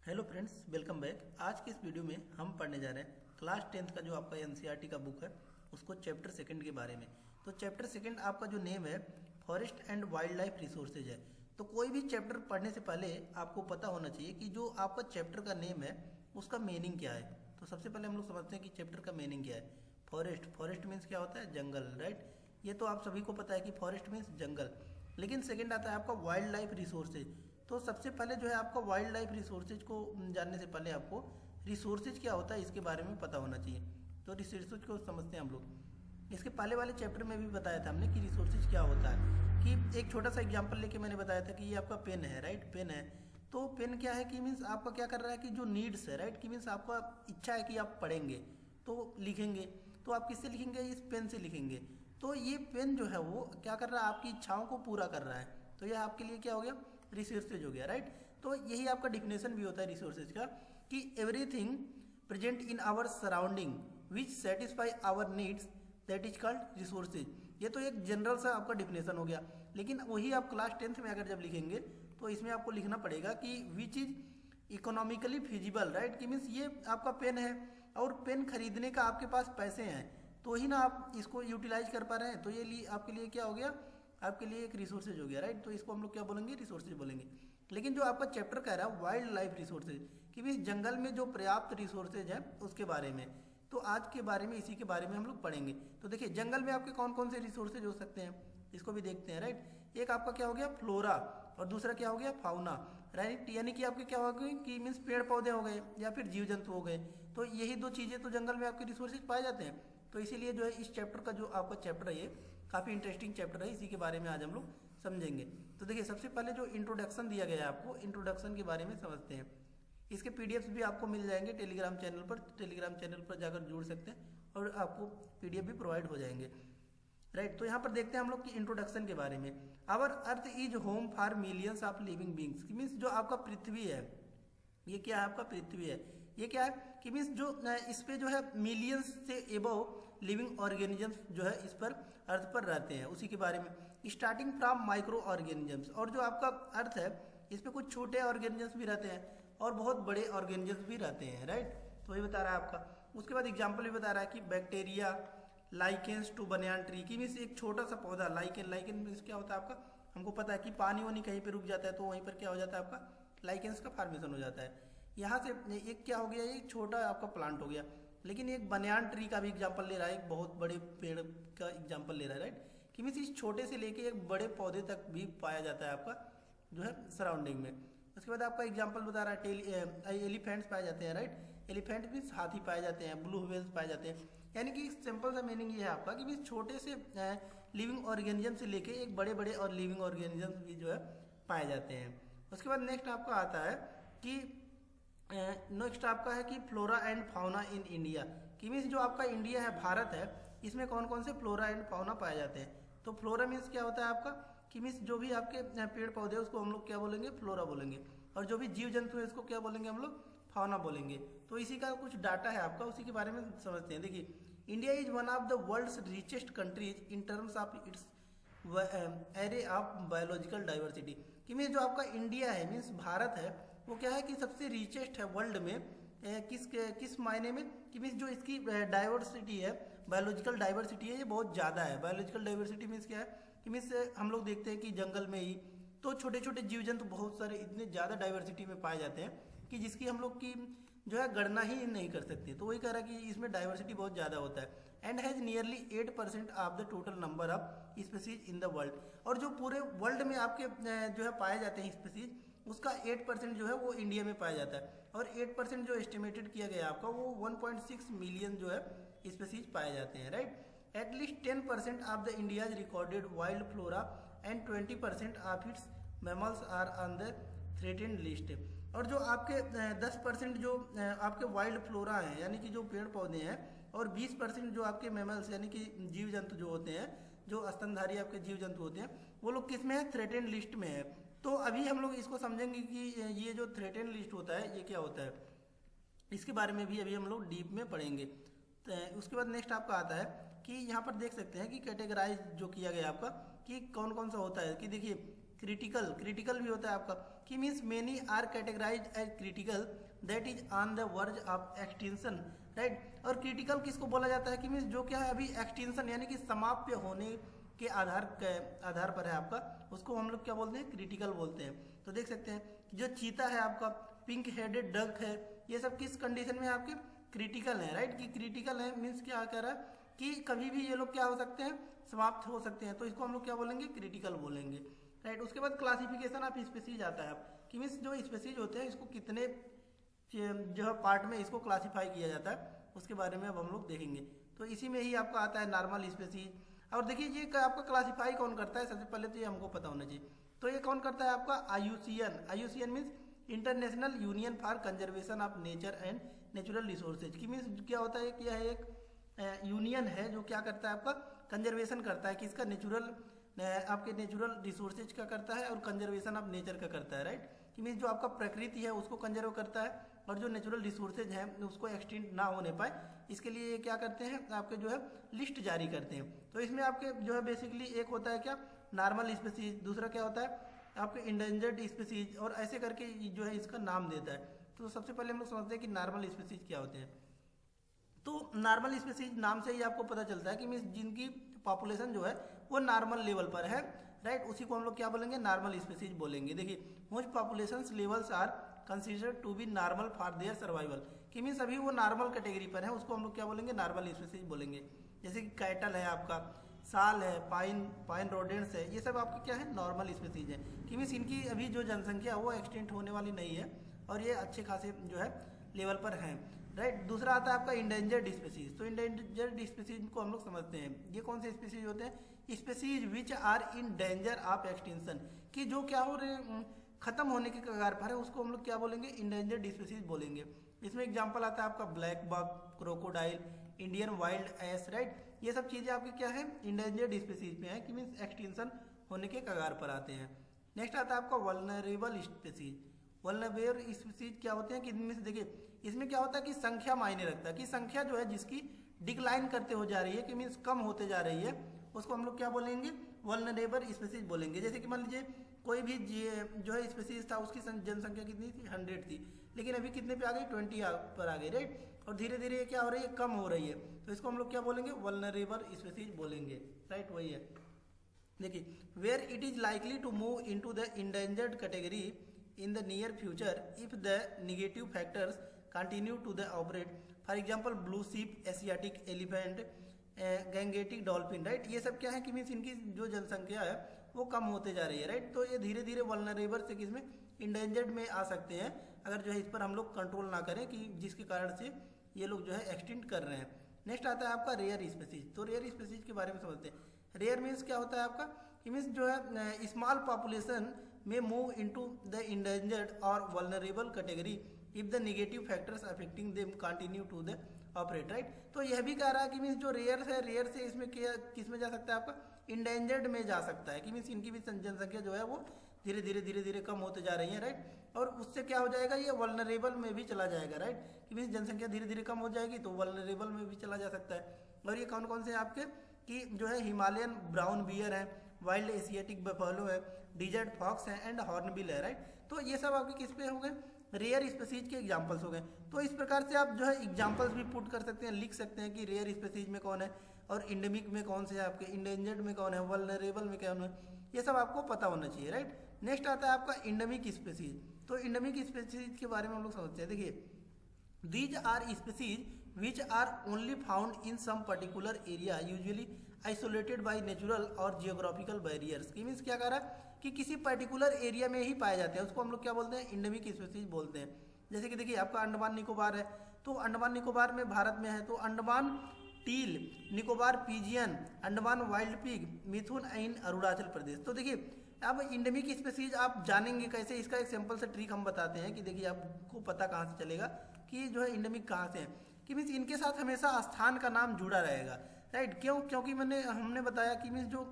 Hello friends, welcome back. आज की इस वीडियो में हम पढ़ने जा रहे हैं क्लास 10th का जो आपका एनसीईआरटी का बुक है उसको चैप्टर सेकंड के बारे में। तो चैप्टर सेकंड आपका जो नेम है forest and wild life resources है। तो कोई भी चैप्टर पढ़ने से पहले आपको पता होना चाहिए कि जो आपका चैप्टर का नेम है उसका मीनिंग क्या है। तो सबसे पहले हम लोग समझते हैं कि चैप्टर का मीनिंग क्या है। फॉरेस्ट, फॉरेस्ट मीन्स क्या होता है? जंगल, राइट। ये तो आप सभी को पता है कि फॉरेस्ट मीन्स जंगल। लेकिन सेकंड आता है आपका वाइल्ड लाइफ रिसोर्सेज। तो सबसे पहले जो है आपका वाइल्ड लाइफ रिसोर्सेज को जानने से पहले आपको रिसोर्सेज क्या होता है इसके बारे में पता होना चाहिए। तो रिसोर्सेज को समझते हैं हम लोग। इसके पहले वाले चैप्टर में भी बताया था हमने कि रिसोर्सेज क्या होता है। कि एक छोटा सा एग्जांपल लेके मैंने बताया था कि ये आपका पेन है, राइट। पेन है तो पेन क्या है कि मीन्स आपका क्या कर रहा है कि जो नीड्स है, राइट। कि मीन्स आपका इच्छा है कि आप पढ़ेंगे तो लिखेंगे। तो आप किससे लिखेंगे? इस पेन से लिखेंगे। तो ये पेन जो है वो क्या कर रहा है? आपकी इच्छाओं को पूरा कर रहा है। तो यह आपके लिए क्या हो गया? रिसोर्सेज हो गया, राइट। तो यही आपका डिफिनेशन भी होता है रिसोर्सेज का कि everything present in our surrounding which satisfy our needs that is called resources. ये तो एक जनरल सा आपका डिफिनेशन हो गया। लेकिन वही आप क्लास 10th में अगर जब लिखेंगे तो इसमें आपको लिखना पड़ेगा कि which is economically feasible, right. कि मीन्स ये आपका पेन है और पेन खरीदने का आपके पास पैसे हैं तो ही ना आप इसको यूटिलाइज कर पा रहे हैं। तो ये आपके लिए क्या हो गया? आपके लिए एक रिसोर्सेज हो गया, राइट। तो इसको हम लोग क्या बोलेंगे? रिसोर्सेज बोलेंगे। लेकिन जो आपका चैप्टर कह रहा है वाइल्ड लाइफ रिसोर्सेज कि भी जंगल में जो पर्याप्त रिसोर्सेज है उसके बारे में। तो आज के बारे में इसी के बारे में हम लोग पढ़ेंगे। तो देखिए जंगल में आपके कौन कौन से रिसोर्सेज हो सकते हैं इसको भी देखते हैं, राइट। एक आपका क्या हो गया? फ्लोरा और दूसरा क्या हो गया? Fauna, right. यानी कि आपके क्या हो गए कि मीन्स पेड़ पौधे हो गए या फिर जीव जंतु हो गए। तो यही दो चीज़ें तो जंगल में आपके रिसोर्सेज पाए जाते हैं। तो इसीलिए जो है इस चैप्टर का जो आपका चैप्टर है ये काफ़ी इंटरेस्टिंग चैप्टर है। इसी के बारे में आज हम लोग समझेंगे। तो देखिए सबसे पहले जो इंट्रोडक्शन दिया गया है आपको, इंट्रोडक्शन के बारे में समझते हैं। इसके पीडीएफ्स भी आपको मिल जाएंगे टेलीग्राम चैनल पर। टेलीग्राम चैनल पर जाकर जुड़ सकते हैं और आपको पीडीएफ भी प्रोवाइड हो जाएंगे, राइट। तो यहाँ पर देखते हैं हम लोग की इंट्रोडक्शन के बारे में। Our earth is home for millions of living beings. Means जो आपका पृथ्वी है ये क्या है? आपका पृथ्वी है। ये क्या है कि मीन्स जो इस पे जो है मिलियंस से एबव लिविंग ऑर्गेनिजम्स जो है इस पर अर्थ पर रहते हैं, उसी के बारे में। स्टार्टिंग फ्रॉम माइक्रो ऑर्गेनिजम्स, और जो आपका अर्थ है इस पे कुछ छोटे ऑर्गेनिजम्स भी रहते हैं और बहुत बड़े ऑर्गेनिजम्स भी रहते हैं, राइट। तो ये बता रहा है आपका। उसके बाद एग्जाम्पल भी बता रहा है कि bacteria lichens to banyan tree. की मीन्स एक छोटा सा पौधा लाइकेन, लाइकेन मीन्स क्या होता है आपका? हमको पता है कि पानी वानी कहीं पे रुक जाता है तो वहीं पर क्या हो जाता है? आपका लाइकेंस का फॉर्मेशन हो जाता है। यहाँ से एक क्या हो गया? एक छोटा आपका प्लांट हो गया। लेकिन एक बनियान ट्री का भी एग्जाम्पल ले रहा है, एक बहुत बड़े पेड़ का एग्जाम्पल ले रहा है, राइट। कि मीन्स इस छोटे से लेके एक बड़े पौधे तक भी पाया जाता है आपका जो है सराउंडिंग में। उसके बाद आपका एग्जाम्पल बता रहा है एलिफेंट्स पाए जाते हैं, राइट। एलिफेंट मीन्स हाथी पाए जाते हैं, ब्लू व्हेल्स पाए जाते हैं। यानी कि सिंपल सा मीनिंग ये है आपका कि मीन्स छोटे से लिविंग ऑर्गेनिज्म से लेके एक बड़े बड़े और लिविंग ऑर्गेनिज्म भी जो है पाए जाते हैं। उसके बाद नेक्स्ट आपका आता है कि नेक्स्ट आपका है कि flora and fauna in India. कि मीन्स जो आपका इंडिया है, भारत है, इसमें कौन कौन से फ्लोरा एंड फाउना पाए जाते हैं। तो फ्लोरा मीन्स क्या होता है आपका? कि मीन्स जो भी आपके पेड़ पौधे उसको हम लोग क्या बोलेंगे? फ्लोरा बोलेंगे। और जो भी जीव जंतु है इसको क्या बोलेंगे हम लोग? फाउना बोलेंगे। तो इसी का कुछ डाटा है आपका, उसी के बारे में समझते हैं। देखिए India is one of the world's richest countries in terms of its array of biological diversity. कि मीन्स जो आपका इंडिया है मीन्स भारत है वो क्या है कि सबसे रिचेस्ट है वर्ल्ड में। किस मायने में? कि मीन्स जो इसकी डाइवर्सिटी है, बायोलॉजिकल डाइवर्सिटी है, ये बहुत ज़्यादा है। बायोलॉजिकल डाइवर्सिटी मीन्स क्या है? कि मीन्स हम लोग देखते हैं कि जंगल में ही तो छोटे छोटे जीव जंतु बहुत सारे इतने ज़्यादा डाइवर्सिटी में पाए जाते हैं कि जिसकी हम लोग की जो है गणना ही नहीं कर सकते। तो वही कह रहा है कि इसमें डाइवर्सिटी बहुत ज़्यादा होता है। And has nearly 8% of the total number of species in the world. और जो पूरे वर्ल्ड में आपके जो है पाए जाते हैं स्पीसीज उसका 8% जो है वो इंडिया में पाया जाता है। और 8% जो एस्टिमेटेड किया गया आपका वो 1.6 मिलियन जो है स्पीसीज पाए जाते हैं, right. At least 10% of the India's recorded wild flora and 20% of its mammals are on the threatened list. और जो आपके 10% जो आपके वाइल्ड फ्लोरा हैं यानी कि जो पेड़ पौधे हैं, और 20% जो आपके मैमल्स यानी कि जीव जंतु जो होते हैं, जो स्तनधारी आपके जीव जंतु होते हैं, वो लोग किस में है? थ्रेटेंड लिस्ट में है। तो अभी हम लोग इसको समझेंगे कि ये जो थ्रेटेंड लिस्ट होता है ये क्या होता है, इसके बारे में भी अभी हम लोग डीप में पढ़ेंगे। तो उसके बाद नेक्स्ट आपका आता है कि यहाँ पर देख सकते हैं कि कैटेगराइज जो किया गया आपका कि कौन कौन सा होता है। कि देखिए क्रिटिकल भी होता है आपका। कि means many are categorize as critical that is on the verge of extinction, right. और क्रिटिकल किसको बोला जाता है कि मीन्स जो क्या है अभी एक्सटिंक्शन यानी कि समाप्य होने के आधार पर है आपका, उसको हम लोग क्या बोलते हैं, क्रिटिकल बोलते हैं। तो देख सकते हैं जो चीता है आपका, पिंक हेडेड डक है, ये सब किस कंडीशन में आपके क्रिटिकल है, राइट। कि क्रिटिकल है मीन्स क्या कह रहा है कि कभी भी ये लोग क्या हो सकते हैं, समाप्त हो सकते हैं, तो इसको हम लोग क्या बोलेंगे, क्रिटिकल बोलेंगे, राइट। उसके बाद क्लासिफिकेशन ऑफ स्पीसीज आता है कि मीन्स जो स्पीसीज होते हैं इसको कितने जो पार्ट में इसको क्लासीफाई किया जाता है, उसके बारे में अब हम लोग देखेंगे। तो इसी में ही आपका आता है नॉर्मल स्पीसीज। और देखिए ये आपका क्लासीफाई कौन करता है, सबसे पहले तो ये हमको पता होना चाहिए। तो ये कौन करता है आपका, IUCN. IUCN means international union for conservation of nature and natural resources. की मीन्स क्या होता है कि यह एक यूनियन है जो क्या करता है आपका कंजर्वेशन करता है, किसका, नेचुरल आपके नेचुरल रिसोर्सेज का करता है और कंजर्वेशन ऑफ नेचर का करता है, राइट। कि मीन्स जो आपका प्रकृति है उसको कंजर्व करता है और जो नेचुरल रिसोर्सेज हैं उसको एक्सटेंड ना होने पाए, इसके लिए ये क्या करते हैं आपके जो है लिस्ट जारी करते हैं। तो इसमें आपके जो है बेसिकली एक होता है क्या, नॉर्मल स्पीसीज, दूसरा क्या होता है आपके इंडेंजर्ड स्पीसीज, और ऐसे करके जो है इसका नाम देता है। तो सबसे पहले हम लोग समझते हैं कि नॉर्मल स्पीसीज क्या होते हैं। तो नॉर्मल स्पीसीज नाम से ही आपको पता चलता है कि मीन्स जिनकी पॉपुलेशन जो है वो नॉर्मल लेवल पर है, राइट, उसी को हम लोग क्या बोलेंगे, नॉर्मल स्पीसीज बोलेंगे। देखिए most population levels are considered to be normal for their survival, कि मीन्स अभी वो नॉर्मल कैटेगरी पर है, उसको हम लोग क्या बोलेंगे, नॉर्मल स्पीसीज बोलेंगे। जैसे कि कैटल है आपका, साल है, पाइन रोडेंट्स है, ये सब आपके क्या है, नॉर्मल स्पीसीज है। कि मीन्स इनकी अभी जो जनसंख्या वो एक्सटेंट होने वाली नहीं है और ये अच्छे खासे जो है लेवल पर हैं, राइट। दूसरा आता है आपका इंडेंजर्ड स्पीसीज। तो इंडेंजर्ड स्पीसीज को हम लोग समझते हैं, ये कौन से स्पीसीज होते हैं, species which are in danger of extinction, कि जो क्या हो रहे खत्म होने के कगार पर है, उसको हम लोग क्या बोलेंगे, इंडेंजर्ड स्पीसीज बोलेंगे। इसमें एग्जांपल आता है आपका black buck, crocodile, Indian wild ass, right. ये सब चीजें आपकी क्या है, इंडेंजर्ड स्पीसीज में है, कि मीन्स एक्सटिंक्शन होने के कगार पर आते हैं। नेक्स्ट आता है आपका वल्नरेबल स्पीसीज। वल्नरेबल स्पीसीज क्या होते हैं कि इनमें से देखिए इसमें क्या होता है कि संख्या मायने रखता है, कि संख्या जो है जिसकी डिक्लाइन करते हो जा रही है, कि मीन्स कम होते जा रही है, उसको हम लोग क्या बोलेंगे, वल्नरेबल स्पीसीज बोलेंगे। जैसे कि मान लीजिए कोई भी जो है स्पीसीज था, उसकी जनसंख्या कितनी थी, 100 थी, लेकिन अभी कितने पे आ गई, 20 पर आ गई, राइट। और धीरे धीरे ये क्या हो रही है, कम हो रही है, तो इसको हम लोग क्या बोलेंगे, वल्नरेबल स्पीसीज बोलेंगे, राइट, वही है। देखिए where it is likely to move into the endangered category in the near future if the negative factors continue to the operate, for example blue sheep, Asiatic elephant, Gangetic dolphin, right. ये सब क्या है कि means इनकी जो जनसंख्या है वो कम होते जा रही है, राइट। तो ये धीरे धीरे वल्नरेबल से किसमें, इंडेंजर्ड में आ सकते हैं, अगर जो है इस पर हम लोग कंट्रोल ना करें, कि जिसके कारण से ये लोग जो है एक्सटिंक्ट कर रहे हैं। नेक्स्ट आता है आपका रेयर स्पीसीज। तो रेयर स्पीसीज के बारे में समझते हैं। रेयर मीन्स क्या होता है आपका, कि मीन्स जो है स्मॉल पॉपुलेशन में मूव इनटू द इंडेंजर्ड और vulnerable category if the negative factors affecting them continue to the operate, right. तो यह भी कह रहा है कि मीन्स जो रेयर है, रेयर से इसमें क्या किस में जा सकता है, आपका इंडेंजर्ड में जा सकता है, कि मीन्स इनकी भी जनसंख्या जो है वो धीरे धीरे कम होते जा रही है, राइट। और उससे क्या हो जाएगा, ये वल्नरेबल में भी चला जाएगा, राइट। कि मीन्स जनसंख्या धीरे धीरे कम हो जाएगी तो वल्नरेबल में भी चला जा सकता है। और ये कौन कौन से आपके कि जो है हिमालयन ब्राउन बियर है, वाइल्ड एशियाटिक बफेलो है, डिजर्ट फॉक्स है एंड हॉर्नबिल है, राइट। तो ये सब आपके किस पे हो गए, रेयर स्पीसीज के एग्जांपल्स हो गए। तो इस प्रकार से आप जो है एग्जांपल्स भी पुट कर सकते हैं, लिख सकते हैं कि रेयर स्पीसीज में कौन है और इंडेमिक में कौन से है, आपके इंडेंजर्ड में कौन है, वल्नरेबल में कौन है, ये सब आपको पता होना चाहिए, राइट। नेक्स्ट आता है आपका इंडेमिक स्पीसीज। तो इंडेमिक स्पीसीज के बारे में हम लोग समझते हैं। देखिए these are species which are only found in some particular area usually isolated by natural और geographical barriers। की मीन्स क्या कह रहा है कि किसी पर्टिकुलर एरिया में ही पाए जाते हैं, उसको हम लोग क्या बोलते हैं, इंडेमिक स्पीसीज बोलते हैं। जैसे कि देखिए आपका अंडमान निकोबार है, तो अंडमान निकोबार में भारत में है, तो Andaman teal, Nicobar pigeon, Andaman wild pig, mithun in Arunachal Pradesh. तो देखिए अब इंडेमिक स्पीसीज आप जानेंगे कैसे, इसका एक सिंपल सा ट्रिक हम बताते हैं कि देखिए आपको पता कहाँ से चलेगा कि जो है इंडेमिक कहाँ से है, कि मीन्स इनके साथ हमेशा स्थान का नाम जुड़ा रहेगा, राइट। क्यों, क्योंकि हमने बताया कि मीन्स जो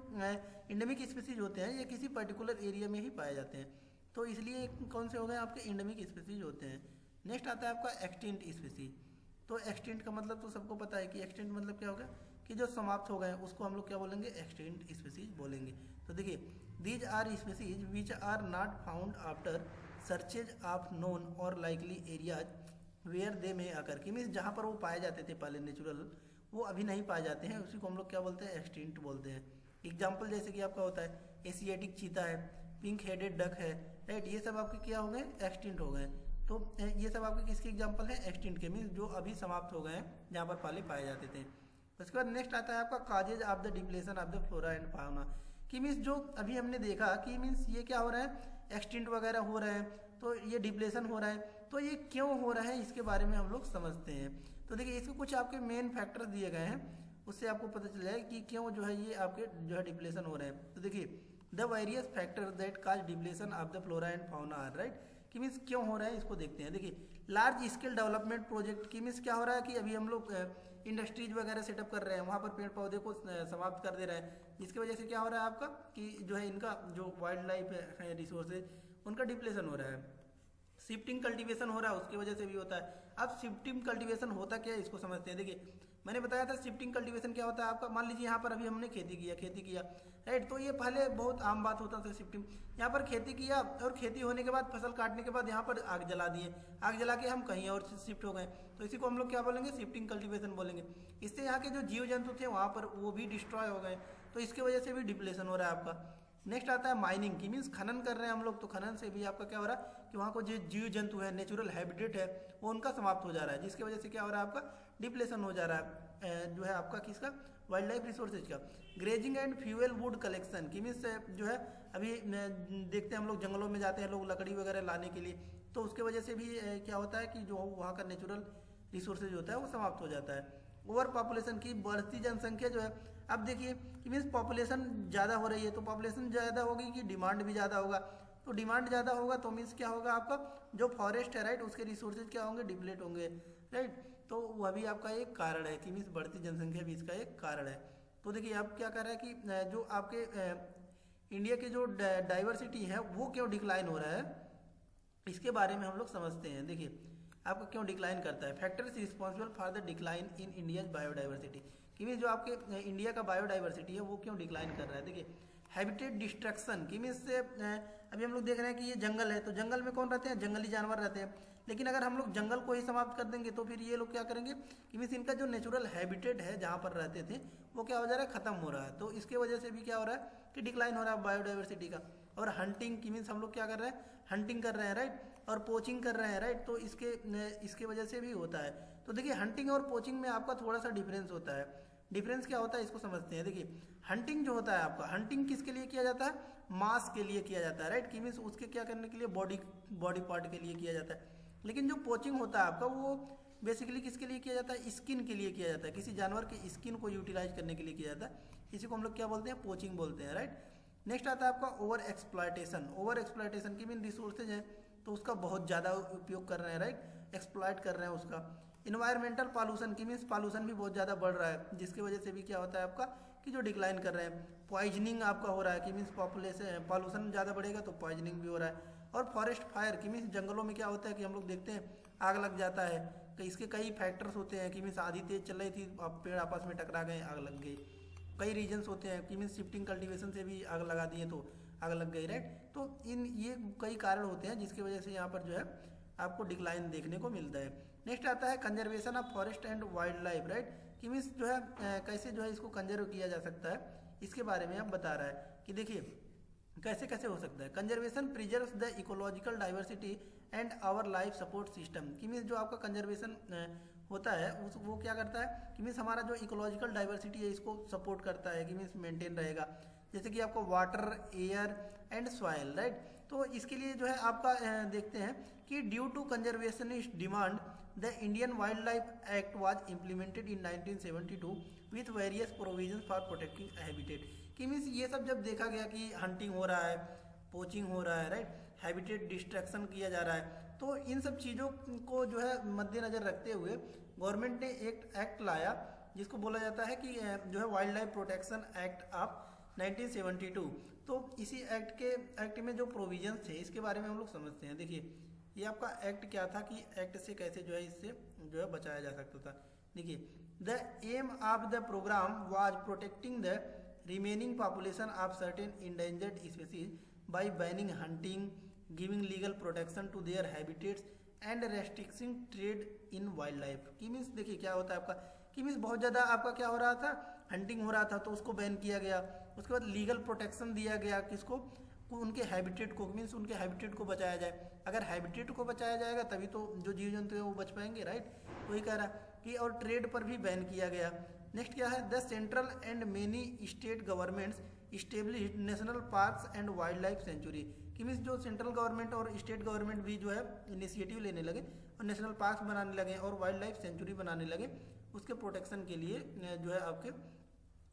इंडेमिक स्पीसीज होते हैं ये किसी पर्टिकुलर एरिया में ही पाए जाते हैं, तो इसलिए कौन से हो गए आपके इंडेमिक स्पीसीज होते हैं। नेक्स्ट आता है आपका एक्सटिंक्ट स्पीसीज। तो एक्सटिंक्ट का मतलब तो सबको पता है कि एक्सटिंक्ट मतलब क्या होगा, कि जो समाप्त हो गए उसको हम लोग क्या बोलेंगे, एक्सटिंक्ट स्पीसीज बोलेंगे। तो देखिए these are species which are not found after searches of known or likely areas where they में आकर कि मीन्स जहाँ पर वो पाए जाते थे पहले नेचुरल, वो अभी नहीं पाए जाते हैं, उसी को हम लोग क्या बोलते हैं, एक्सटिंक्ट बोलते हैं। एग्जाम्पल जैसे कि आपका होता है एशियाटिक चीता है, पिंक हेडेड डक है, राइट, ये सब आपके क्या हो गए, एक्सटिंक्ट हो गए। तो ये सब आपके किसके एग्जाम्पल है, एक्सटिंक्ट के, मीन्स जो अभी समाप्त हो गए हैं जहाँ पर पहले पाए जाते थे। उसके बाद नेक्स्ट आता है आपका causes of the depletion of the flora and fauna, कि मीन्स जो अभी हमने देखा कि मीन्स ये क्या हो रहा है, एक्सटिंक्ट वगैरह हो रहे हैं, तो ये डिप्लेशन हो रहा है, तो ये क्यों हो रहा है इसके बारे में हम लोग समझते हैं। तो देखिए इसके कुछ आपके मेन फैक्टर दिए गए हैं, उससे आपको पता चल जाएगा कि क्यों जो है ये आपके जो है डिप्लेशन हो रहे हैं। तो देखिए the various factor that cause depletion of the flora and fauna are, right, कि मीन्स क्यों हो रहा है इसको देखते हैं। देखिए लार्ज स्केल डेवलपमेंट प्रोजेक्ट की मीन्स क्या हो रहा है कि अभी हम लोग इंडस्ट्रीज वगैरह सेटअप कर रहे हैं, वहाँ पर पेड़ पौधे को समाप्त कर दे रहे हैं, जिसकी वजह से क्या हो रहा है आपका कि जो है इनका जो वाइल्ड लाइफ है रिसोर्सेज उनका डिप्लेशन हो रहा है। शिफ्टिंग कल्टीवेशन हो रहा है, उसकी वजह से भी होता है। अब शिफ्टिंग कल्टीवेशन होता क्या है इसको समझते हैं। देखिए मैंने बताया था शिफ्टिंग कल्टीवेशन क्या होता है आपका, मान लीजिए यहाँ पर अभी हमने खेती किया, राइट, तो ये पहले बहुत आम बात होता था शिफ्टिंग, यहाँ पर खेती किया और खेती होने के बाद फसल काटने के बाद यहाँ पर आग जला दिए, आग जला के हम कहीं और शिफ्ट हो गए, तो इसी को हम लोग क्या बोलेंगे, शिफ्टिंग कल्टीवेशन बोलेंगे। इससे यहाँ के जो जीव जंतु थे वहाँ पर वो भी डिस्ट्रॉय हो गए, तो इसकी वजह से भी डिप्लेशन हो रहा है आपका। नेक्स्ट आता है माइनिंग की, मीन्स खनन कर रहे हैं हम लोग, तो खनन से भी आपका क्या हो रहा है कि वहाँ को जो जीव जंतु है, नेचुरल हैबिटेट है, वो उनका समाप्त हो जा रहा है, जिसकी वजह से क्या हो रहा है आपका डिप्लेशन हो जा रहा है, जो है आपका किसका, वाइल्ड लाइफ रिसोर्सेज का। Grazing and fuel wood collection की मीन्स जो है अभी देखते हैं हम लोग जंगलों में जाते हैं लोग लकड़ी वगैरह लाने के लिए, तो उसके वजह से भी क्या होता है कि जो वहाँ का नेचुरल रिसोर्सेज होता है वो समाप्त हो जाता है। ओवर पॉपुलेशन की बढ़ती जनसंख्या जो है, अब देखिए कि मीन्स पॉपुलेशन ज़्यादा हो रही है, तो पॉपुलेशन ज़्यादा होगी कि डिमांड भी ज़्यादा होगा, तो डिमांड ज़्यादा होगा तो मीन्स क्या होगा आपका जो फॉरेस्ट है, राइट, उसके रिसोर्सेज क्या होंगे, डिप्लेट होंगे, राइट, तो वह भी आपका एक कारण है कि मीन्स बढ़ती जनसंख्या भी इसका एक कारण है। तो देखिए अब क्या कर रहा है कि जो आपके इंडिया की जो डाइवर्सिटी है वो क्यों डिक्लाइन हो रहा है, इसके बारे में हम लोग समझते हैं। देखिए आपका क्यों डिक्लाइन करता है, factors responsible for the decline in India's biodiversity, कि मीन्स जो आपके इंडिया का बायोडाइवर्सिटी है वो क्यों डिक्लाइन कर रहा है। देखिए हैबिटेट डिस्ट्रक्शन की मीन्स से अभी हम लोग देख रहे हैं कि ये जंगल है, तो जंगल में कौन रहते हैं, जंगली जानवर रहते हैं, लेकिन अगर हम लोग जंगल को ही समाप्त कर देंगे तो फिर ये लोग क्या करेंगे कि मीन्स इनका जो नेचुरल हैबिटेट है जहाँ पर रहते थे वो क्या हो जा रहा है, खत्म हो रहा है, तो इसके वजह से भी क्या हो रहा है कि डिक्लाइन हो रहा है बायोडाइवर्सिटी का। और हंटिंग की मीन्स हम लोग क्या कर रहे हैं, हंटिंग कर रहे हैं, राइट, और पोचिंग कर रहे हैं, राइट, तो इसके वजह से भी होता है। तो देखिए हंटिंग और पोचिंग में आपका थोड़ा सा डिफरेंस होता है। डिफरेंस क्या होता है इसको समझते हैं। देखिए हंटिंग जो होता है आपका, हंटिंग किसके लिए किया जाता है, मांस के लिए किया जाता है, राइट, कि मीन्स उसके क्या करने के लिए, बॉडी पार्ट के लिए किया जाता है। लेकिन जो पोचिंग होता है आपका वो बेसिकली किसके लिए किया जाता है, स्किन के लिए किया जाता है, किसी जानवर की स्किन को यूटिलाइज करने के लिए किया जाता है, इसी को हम लोग क्या बोलते हैं, पोचिंग बोलते हैं, राइट। नेक्स्ट आता है आपका ओवर एक्सप्लॉयटेशन। ओवर एक्सप्लॉयटेशन की मीन रिसोर्सेज है तो उसका बहुत ज़्यादा उपयोग कर रहे हैं, राइट, एक्सप्लॉयट कर रहे हैं उसका। इन्वायरमेंटल पॉल्यूशन की मीन्स पॉल्यूशन भी बहुत ज़्यादा बढ़ रहा है, जिसकी वजह से भी क्या होता है आपका कि जो डिक्लाइन कर रहे हैं। पॉइजनिंग आपका हो रहा है कि मीन्स पॉपुलेशन पॉल्यूशन ज़्यादा बढ़ेगा तो पॉइजनिंग भी हो रहा है। और फॉरेस्ट फायर की मीन्स जंगलों में क्या होता है कि हम लोग देखते हैं आग लग जाता है, तो इसके कई फैक्टर्स होते हैं कि मीन्स आधी तेज चल रही थी, अब पेड़ आपस में टकरा गए, आग लग गई। कई रीजन्स होते हैं कि मीन्स शिफ्टिंग कल्टीवेशन से भी आग लगा दिए तो आग लग गई, राइट। तो ये कई कारण होते हैं जिसकी वजह से यहाँ पर जो है आपको डिक्लाइन देखने को मिलता है। नेक्स्ट आता है conservation of forest and wild life, right, कि मीन्स जो है कैसे जो है इसको कंजर्व किया जा सकता है, इसके बारे में अब बता रहा है कि देखिए कैसे कैसे हो सकता है। Conservation preserves the ecological diversity and our life support system, कि मीन्स जो आपका कंजर्वेशन होता है वो क्या करता है कि मीन्स हमारा जो इकोलॉजिकल डाइवर्सिटी है इसको सपोर्ट करता है कि मीन्स मेंटेन रहेगा। जैसे कि आपको water, air and soil, right, तो इसके लिए जो है आपका देखते हैं कि due to conservationist demand the Indian wild life act was implemented in 1972 with various provisions for protecting habitat, कि मीन्स ये सब जब देखा गया कि हंटिंग हो रहा है, पोचिंग हो रहा है, राइट, हैबिटेट डिस्ट्रक्शन किया जा रहा है, तो इन सब चीज़ों को जो है मद्देनज़र रखते हुए गवर्नमेंट ने एक एक्ट लाया जिसको बोला जाता है कि जो है wild life protection act of 1972। तो इसी एक्ट में जो प्रोविजंस थे इसके बारे में हम लोग समझते हैं। देखिए ये आपका एक्ट क्या था कि एक्ट से कैसे जो है इससे जो है बचाया जा सकता था। देखिए the aim of the programme was protecting the remaining population of certain endangered species by banning hunting, giving legal protection to their habitats and restricting trade in wild life. कि मीन्स देखिए क्या होता है आपका, कि मीन्स बहुत ज़्यादा आपका क्या हो रहा था, हंटिंग हो रहा था तो उसको बैन किया गया। उसके बाद लीगल प्रोटेक्शन दिया गया किसको, उनके हैबिटेट को, मीन्स उनके हैबिटेट को बचाया जाए। अगर हैबिटेट को बचाया जाएगा तभी तो जो जीव जंतु है वो बच पाएंगे, राइट। वही कह रहा कि और ट्रेड पर भी बैन किया गया। नेक्स्ट क्या है, the central and many state governments established national parks and wild life sanctuary. कि मीन्स जो सेंट्रल गवर्नमेंट और स्टेट गवर्नमेंट भी जो है इनिशिएटिव लेने लगे और नेशनल पार्क्स बनाने लगे और वाइल्ड लाइफ सेंचुरी बनाने लगे उसके प्रोटेक्शन के लिए जो है आपके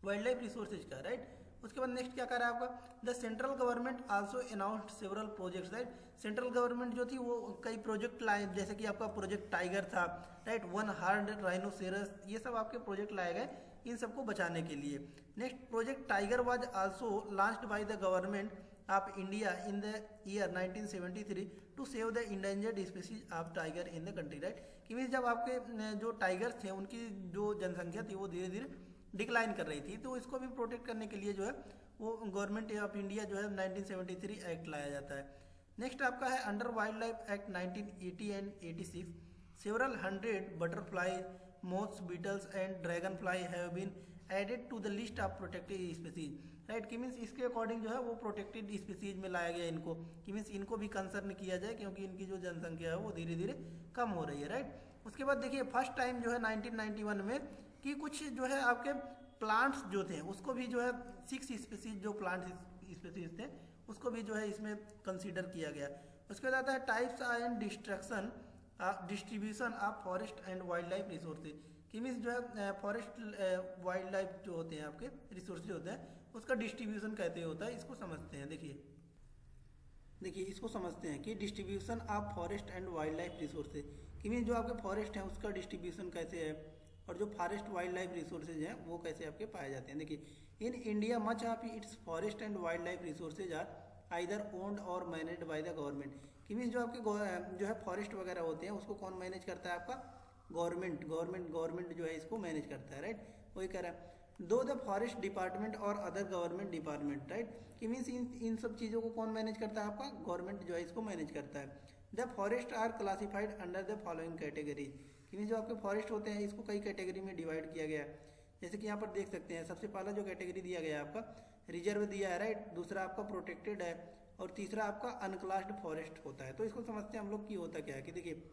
वाइल्ड लाइफ रिसोर्सेज का, राइट। उसके बाद नेक्स्ट क्या कर रहा है आपका, the central government also announced several projects, right. Central government जो थी वो कई प्रोजेक्ट लाए, जैसे कि आपका प्रोजेक्ट टाइगर था, राइट, वन हार्ड राइनोसेरस, ये सब आपके प्रोजेक्ट लाए गए इन सबको बचाने के लिए। Next project tiger was also launched by the government of India in the year 1973 to save the endangered species of tiger in the country, right. कि मीन्स जब आपके जो टाइगर्स थे उनकी जो जनसंख्या थी वो धीरे धीरे डिक्लाइन कर रही थी, तो इसको भी प्रोटेक्ट करने के लिए जो है वो गवर्नमेंट ऑफ इंडिया जो है 1973 एक्ट लाया जाता है। नेक्स्ट आपका है under wild life act 1980 and 86 several 100 butterfly, moths, beetles and dragon fly have been added to the list of protected species, right. कि मीन्स इसके अकॉर्डिंग जो है वो प्रोटेक्टेड स्पीसीज में लाया गया इनको, कि मीन्स इनको भी कंसर्न किया जाए क्योंकि इनकी जो जनसंख्या है वो धीरे धीरे कम हो रही है, राइट। उसके बाद देखिए फर्स्ट टाइम जो है 1991 में कि कुछ जो है आपके प्लांट्स जो थे उसको भी जो है 6 स्पीसीज जो प्लांट स्पीसीज थे उसको भी जो है इसमें कंसीडर किया गया। उसके बाद आता है types and distribution of forest and wild life resources. कि मीन्स जो है फॉरेस्ट वाइल्ड लाइफ जो होते हैं आपके रिसोर्सेज होते हैं उसका डिस्ट्रीब्यूशन कैसे होता है इसको समझते हैं। देखिए इसको समझते हैं कि distribution of forest and wild life resources, कि मीन्स जो आपके फॉरेस्ट हैं उसका डिस्ट्रीब्यूशन कैसे है और जो फॉरेस्ट वाइल्ड लाइफ रिसोर्सेज हैं वो कैसे आपके पाए जाते हैं। देखिए in India much of its forest and wild life resources are either owned or managed by the government. कि मीन्स जो आपके जो है फॉरेस्ट वगैरह होते हैं उसको कौन मैनेज करता है, आपका गवर्नमेंट जो है इसको मैनेज करता है, राइट। वही कह रहा है दो द फॉरेस्ट डिपार्टमेंट और अदर गवर्नमेंट डिपार्टमेंट, राइट। कि मीन्स इन सब चीज़ों को कौन मैनेज करता है, आपका गवर्नमेंट जो है इसको मैनेज करता है। The forest are classified under the following categories. कि मीन्स जो आपके फॉरेस्ट होते हैं इसको कई कैटेगरी में डिवाइड किया गया है, जैसे कि यहाँ पर देख सकते हैं। सबसे पहला जो कैटेगरी दिया गया है आपका रिजर्व दिया है, राइट। दूसरा आपका प्रोटेक्टेड है और तीसरा आपका अनक्लास्ड फॉरेस्ट होता है। तो इसको समझते हैं हम लोग कि होता क्या है। कि देखिए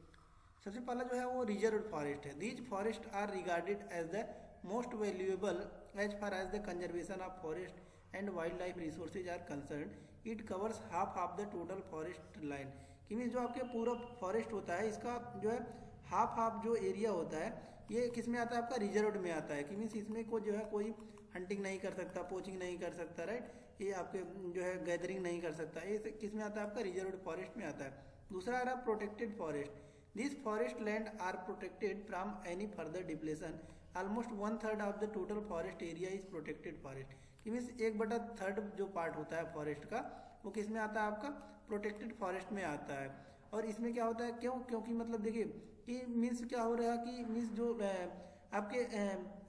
सबसे पहला जो है वो रिजर्व फॉरेस्ट है। These forest are regarded as the most valuable as far as the conservation of forest and wild life resources are concern. It covers half of the total forest line. कि means जो आपके पूरा forest होता है इसका जो है half जो एरिया होता है ये किस में आता है, आपका रिजर्व में आता है। कि मीन्स इसमें को जो है कोई हंटिंग नहीं कर सकता, पोचिंग नहीं कर सकता, राइट। ये आपके जो है गैदरिंग नहीं कर सकता, ये किस में आता है, आपका रिजर्व फॉरेस्ट में आता है। दूसरा आ रहा protected forest. This forest land are protected from any further depletion. Almost 1/3 of the total forest area is protected forest. कि मीन्स 1/3 जो पार्ट होता है फॉरेस्ट का वो किस में आता है, आपका प्रोटेक्टेड फॉरेस्ट में आता है। और इसमें क्या होता है, क्योंकि मतलब देखिए कि मीन्स क्या हो रहा है कि मीन्स जो आपके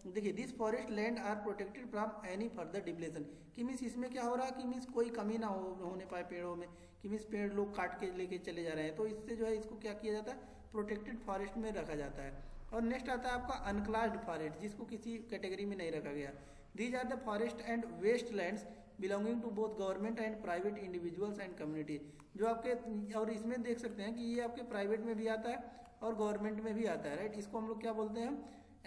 देखिए this forest land are protected from any further depletion. कि मीन्स इसमें क्या हो रहा है कि मीन्स कोई कमी ना होने पाए पेड़ों में, कि मीन्स पेड़ लोग काट के लेके चले जा रहे हैं, तो इससे जो है इसको क्या किया जाता है, प्रोटेक्टेड फॉरेस्ट में रखा जाता है। और नेक्स्ट आता है आपका अनक्लास्ड फॉरेस्ट, जिसको किसी कैटेगरी में नहीं रखा गया। These are the forest and waste lands belonging to both government and private individuals and community. जो आपके और इसमें देख सकते हैं कि ये आपके प्राइवेट में भी आता है और गवर्नमेंट में भी आता है, राइट। इसको हम लोग क्या बोलते हैं,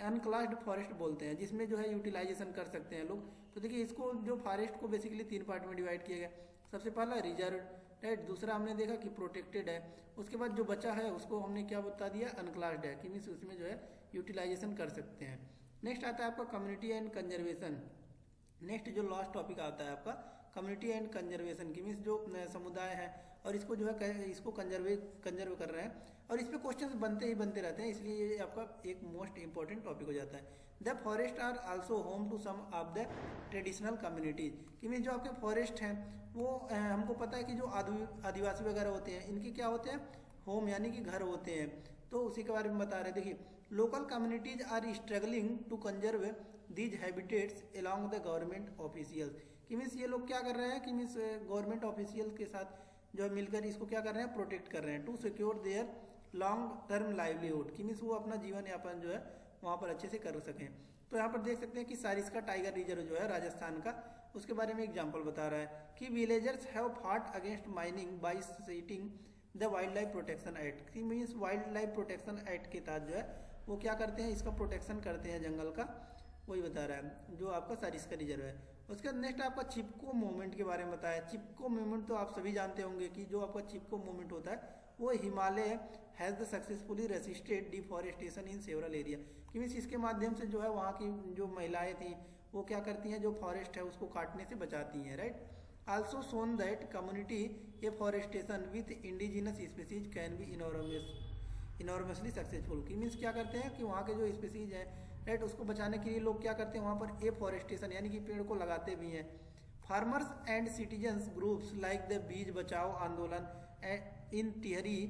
अनक्लास्ड फॉरेस्ट बोलते हैं, जिसमें जो है यूटिलाइजेशन कर सकते हैं लोग। तो देखिए इसको जो फॉरेस्ट को बेसिकली 3 पार्ट में डिवाइड किया गया। सबसे पहला रिजर्व, राइट। दूसरा हमने देखा कि प्रोटेक्टेड है। उसके बाद जो बचा है उसको हमने क्या बता दिया, अनक्लास्ड है, कि मीन्स उसमें जो है यूटिलाइजेशन कर सकते हैं। नेक्स्ट आता है आपका कम्युनिटी एंड कंजर्वेशन। नेक्स्ट जो लास्ट टॉपिक आता है आपका कम्युनिटी एंड कंजर्वेशन। की मीन्स जो समुदाय है और इसको जो है इसको कंजर्व कर रहे हैं और इस पर क्वेश्चंस बनते रहते हैं, इसलिए ये आपका एक मोस्ट इंपॉर्टेंट टॉपिक हो जाता है। The forest are also home to some of the traditional communities. कि मीन्स जो आपके फॉरेस्ट हैं वो हमको पता है कि जो आदिवासी वगैरह होते हैं इनके क्या होते हैं, होम यानी कि घर होते हैं। तो उसी के बारे में बता रहे। देखिए local communities are struggling to conserve these habitats along the government officials. कि मीन्स ये लोग क्या कर रहे हैं कि मीन्स गवर्नमेंट ऑफिशियल के साथ जो है मिलकर इसको क्या कर रहे हैं, प्रोटेक्ट कर रहे हैं to secure their long term livelihood, कि मीन्स वो अपना जीवन यापन जो है वहाँ पर अच्छे से कर सकें। तो यहाँ पर देख सकते हैं कि सारिस्का टाइगर रिजर्व जो है राजस्थान का, उसके बारे में एग्जाम्पल बता रहा है कि villagers have fought against mining by citing the wild life protection act, means wild life protection act के तहत जो है वो क्या करते हैं, इसका प्रोटेक्शन करते हैं जंगल का, वही बता रहा है जो आपका सारिस्का रिजर्व है। उसके बाद नेक्स्ट आपका चिपको मूवमेंट के बारे में बताया। चिपको मूवमेंट तो आप सभी जानते होंगे कि जो आपका चिपको मूवमेंट होता है वो Himalaya has the successfully resisted deforestation in several area, कि मीन्स इसके माध्यम से जो है वहाँ की जो महिलाएं थी वो क्या करती हैं, जो फॉरेस्ट है उसको काटने से बचाती हैं, right. Also shown that community afforestation with indigenous species can be enormously successful, कि मीन्स क्या करते हैं कि वहाँ के जो स्पीसीज हैं, राइट, उसको बचाने के लिए लोग क्या करते हैं वहाँ पर एफॉरेस्टेशन यानी कि पेड़ को लगाते भी हैं। Farmers and citizens groups like the Beej Bachao Andolan in Tehri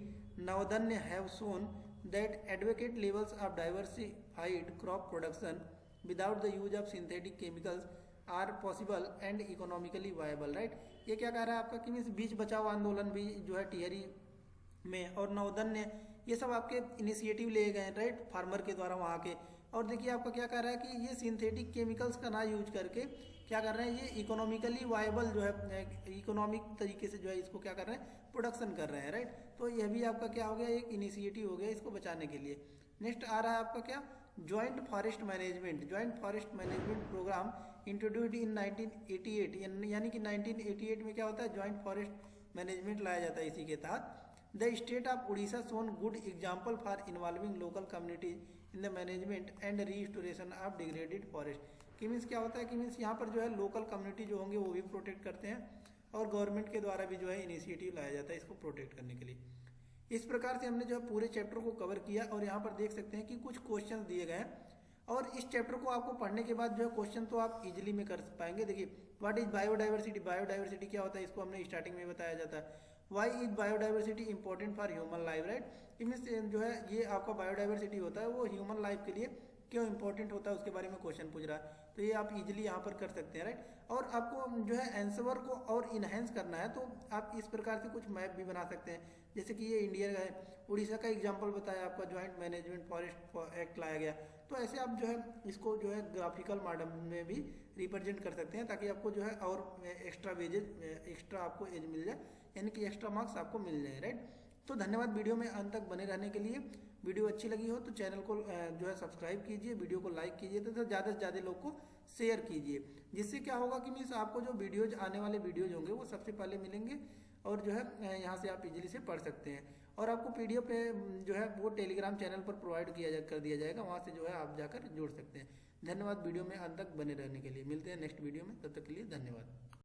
Navdanya have shown that advocate levels of diversified crop production without the use of synthetic chemicals are possible and economically viable, right. ये क्या कह रहा है आपका कि मीन्स बीज बचाओ आंदोलन भी जो है टिहरी में और नवदन्य, ये सब आपके इनिशिएटिव लिए गए हैं, राइट, फार्मर के द्वारा वहाँ के। और देखिए आपका क्या कर रहा है कि ये सिंथेटिक केमिकल्स का ना यूज करके क्या कर रहे हैं, ये इकोनॉमिकली वायबल जो है इकोनॉमिक तरीके से जो है इसको क्या कर रहे हैं, प्रोडक्शन कर रहे हैं, राइट। तो यह भी आपका क्या हो गया, एक इनिशिएटिव हो गया इसको बचाने के लिए। नेक्स्ट आ रहा है आपका क्या, joint forest management. Joint forest management programme introduced in 1988, यानी कि 1988 में क्या होता है, जॉइंट फॉरेस्ट मैनेजमेंट लाया जाता है इसी के तहत। The state of Orissa shown good example for involving local communities in the management and restoration of degraded forest, कि मीन्स क्या होता है कि मीन्स यहाँ पर जो है लोकल कम्युनिटी जो होंगे वो भी प्रोटेक्ट करते हैं और गवर्नमेंट के द्वारा भी जो है इनिशिएटिव लाया जाता है इसको प्रोटेक्ट करने के लिए। इस प्रकार से हमने जो है पूरे चैप्टर को कवर किया और यहाँ पर देख सकते हैं कि कुछ क्वेश्चन दिए गए हैं और इस चैप्टर को आपको पढ़ने के बाद जो है क्वेश्चन तो आप इजीली में कर पाएंगे। देखिए व्हाट इज बायोडाइवर्सिटी, बायोडाइवर्सिटी क्या होता है इसको हमने स्टार्टिंग में बताया जाता है। Why is biodiversity important for human life, right, means जो है ये आपका बायोडाइवर्सिटी होता है वो ह्यूमन लाइफ के लिए क्यों इंपॉर्टेंट होता है उसके बारे में क्वेश्चन पूछ रहा है, तो ये आप इजीली यहाँ पर कर सकते हैं, राइट। और आपको जो है आंसर को और इनहेंस करना है तो आप इस प्रकार से कुछ मैप भी बना सकते हैं, जैसे कि ये इंडिया का है, उड़ीसा का एग्जाम्पल बताया आपका, जॉइंट मैनेजमेंट फॉरेस्ट एक्ट लाया गया, तो ऐसे आप जो है इसको जो है ग्राफिकल मॉडल में भी रिप्रेजेंट कर सकते हैं ताकि आपको जो है और एक्स्ट्रा आपको एज मिल जाए, यानी कि एक्स्ट्रा मार्क्स आपको मिल जाए, राइट। तो धन्यवाद वीडियो में अंत तक बने रहने के लिए। वीडियो अच्छी लगी हो तो चैनल को जो है सब्सक्राइब कीजिए, वीडियो को लाइक कीजिए तथा ज़्यादा से ज़्यादा लोग को शेयर कीजिए, जिससे क्या होगा कि मीन्स आपको जो वीडियोज आने वाले वीडियोज होंगे वो सबसे पहले मिलेंगे और जो है यहाँ से आप इजीली से पढ़ सकते हैं। और आपको PDF पे जो है वो टेलीग्राम चैनल पर प्रोवाइड कर दिया जाएगा, वहाँ से जो है आप जाकर जुड़ सकते हैं। धन्यवाद वीडियो में अंत तक बने रहने के लिए। मिलते हैं नेक्स्ट वीडियो में, तब तक के लिए धन्यवाद।